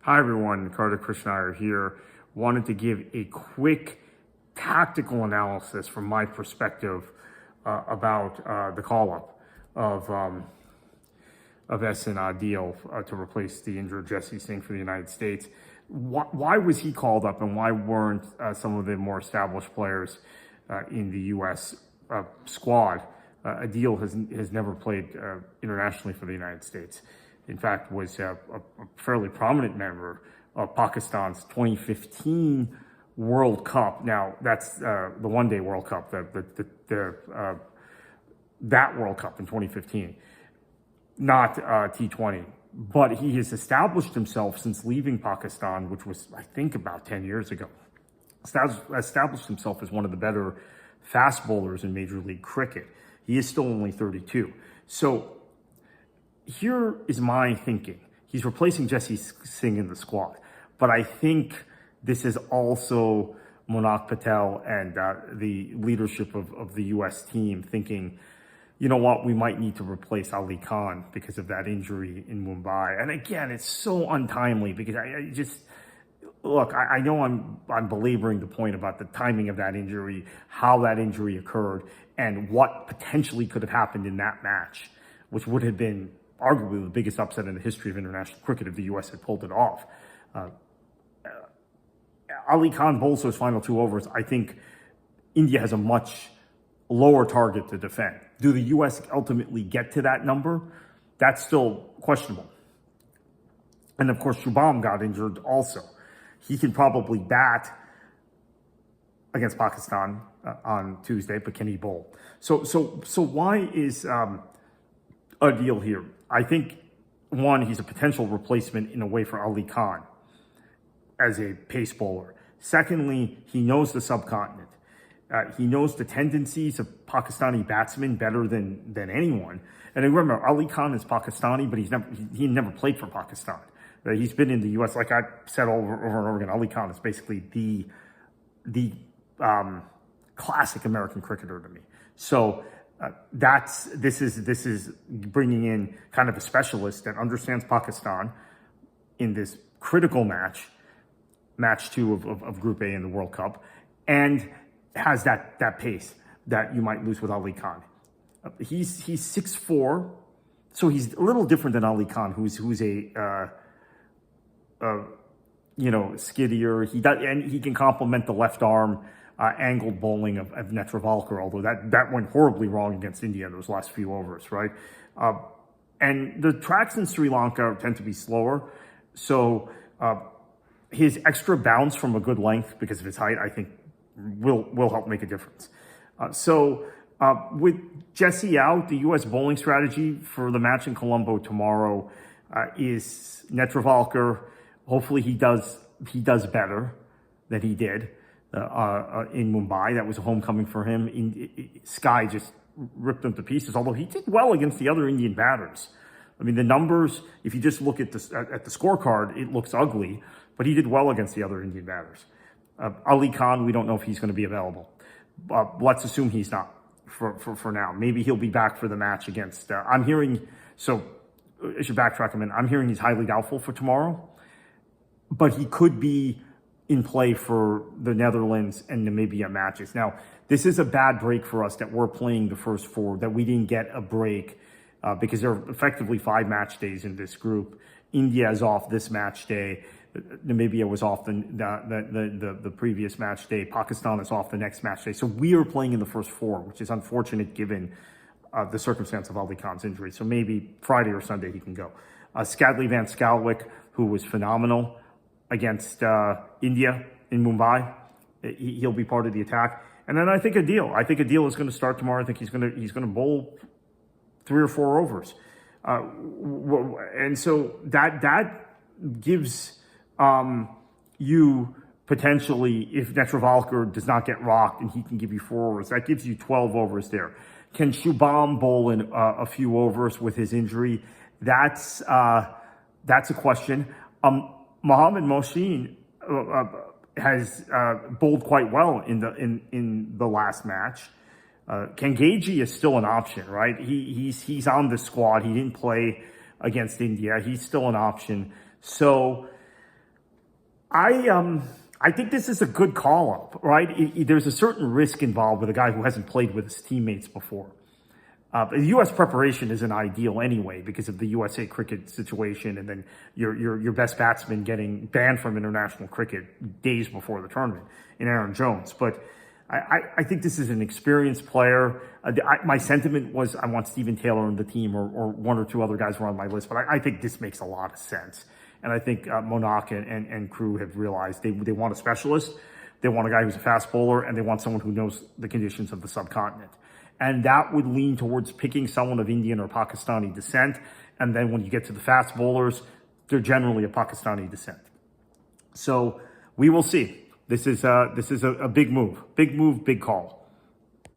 Hi everyone, Carter Krishnaiyer here. Wanted to give a quick tactical analysis from my perspective about the call-up of Ehsan Adil to replace the injured Jesse Singh for the United States. Why was he called up, and why weren't some of the more established players in the U.S. Squad? Adil has never played internationally for the United States. In fact, was a fairly prominent member of Pakistan's 2015 World Cup. Now, that's the one-day World Cup, that World Cup in 2015, not T20. But he has established himself since leaving Pakistan, which was, I think, about 10 years ago. Established himself as one of the better fast bowlers in Major League Cricket. He is still only 32. So here is my thinking. He's replacing Jesse Singh in the squad. But I think this is also Monak Patel and the leadership of the U.S. team thinking, you know what, we might need to replace Ali Khan because of that injury in Mumbai. And again, it's so untimely because I just, look, I know I'm belaboring the point about the timing of that injury, how that injury occurred, and what potentially could have happened in that match, which would have been arguably the biggest upset in the history of international cricket if the U.S. had pulled it off. Ali Khan bowls those final 2 overs. I think India has a much lower target to defend. Do the U.S. ultimately get to that number? That's still questionable. And of course, Shubham got injured also. He can probably bat against Pakistan on Tuesday, but can he bowl? So why is Adil here? I think, one, he's a potential replacement in a way for Ali Khan as a pace bowler. Secondly, he knows the subcontinent. He knows the tendencies of Pakistani batsmen better than anyone. And remember, Ali Khan is Pakistani, but he never played for Pakistan. He's been in the U.S. Like I've said over and over again. Ali Khan is basically the classic American cricketer to me. So this is bringing in kind of a specialist that understands Pakistan in this critical match 2 of Group A in the World Cup, and has that pace that you might lose with Ali Khan. He's 6'4", so he's a little different than Ali Khan, who's a skiddier. He can complement the left arm angled bowling of Netravalkar, although that went horribly wrong against India in those last few overs, right? And the tracks in Sri Lanka tend to be slower, so his extra bounce from a good length because of his height, I think, will help make a difference. With Jesse out, the U.S. bowling strategy for the match in Colombo tomorrow is Netravalkar. Hopefully he does better than he did in Mumbai. That was a homecoming for him. Sky just ripped him to pieces, although he did well against the other Indian batters. I mean, the numbers, if you just look at the scorecard, it looks ugly, but he did well against the other Indian batters. Ali Khan, we don't know if he's going to be available. Let's assume he's not for now. Maybe he'll be back for the match against, I'm hearing, so I should backtrack a minute. I'm hearing he's highly doubtful for tomorrow, but he could be in play for the Netherlands and Namibia matches. Now, this is a bad break for us that we're playing the first 4, that we didn't get a break because there are effectively 5 match days in this group. India is off this match day. Namibia was off the previous match day. Pakistan is off the next match day. So we are playing in the first 4, which is unfortunate given the circumstance of Ali Khan's injury. So maybe Friday or Sunday he can go. Skadley Van Schalwick, who was phenomenal against India in Mumbai, he'll be part of the attack. And then I think Adil is going to start tomorrow. I think he's going to bowl 3 or 4 overs. And so that gives you potentially, if Netravalkar does not get rocked and he can give you 4 overs, that gives you 12 overs there. Can Shubham bowl in a few overs with his injury? That's a question. Mohammad Mohsin has bowled quite well in the last match. Kengagi is still an option, right? He's on the squad. He didn't play against India. He's still an option. So I think this is a good call up, right? There's a certain risk involved with a guy who hasn't played with his teammates before. The U.S. preparation isn't ideal anyway because of the USA cricket situation, and then your best batsman getting banned from international cricket days before the tournament in Aaron Jones. But I think this is an experienced player. My sentiment was I want Stephen Taylor on the team, or one or two other guys were on my list, but I think this makes a lot of sense. And I think Monak and crew have realized they want a specialist. They want a guy who's a fast bowler, and they want someone who knows the conditions of the subcontinent. And that would lean towards picking someone of Indian or Pakistani descent. And then when you get to the fast bowlers, they're generally of Pakistani descent. So we will see. This is a big move, big call.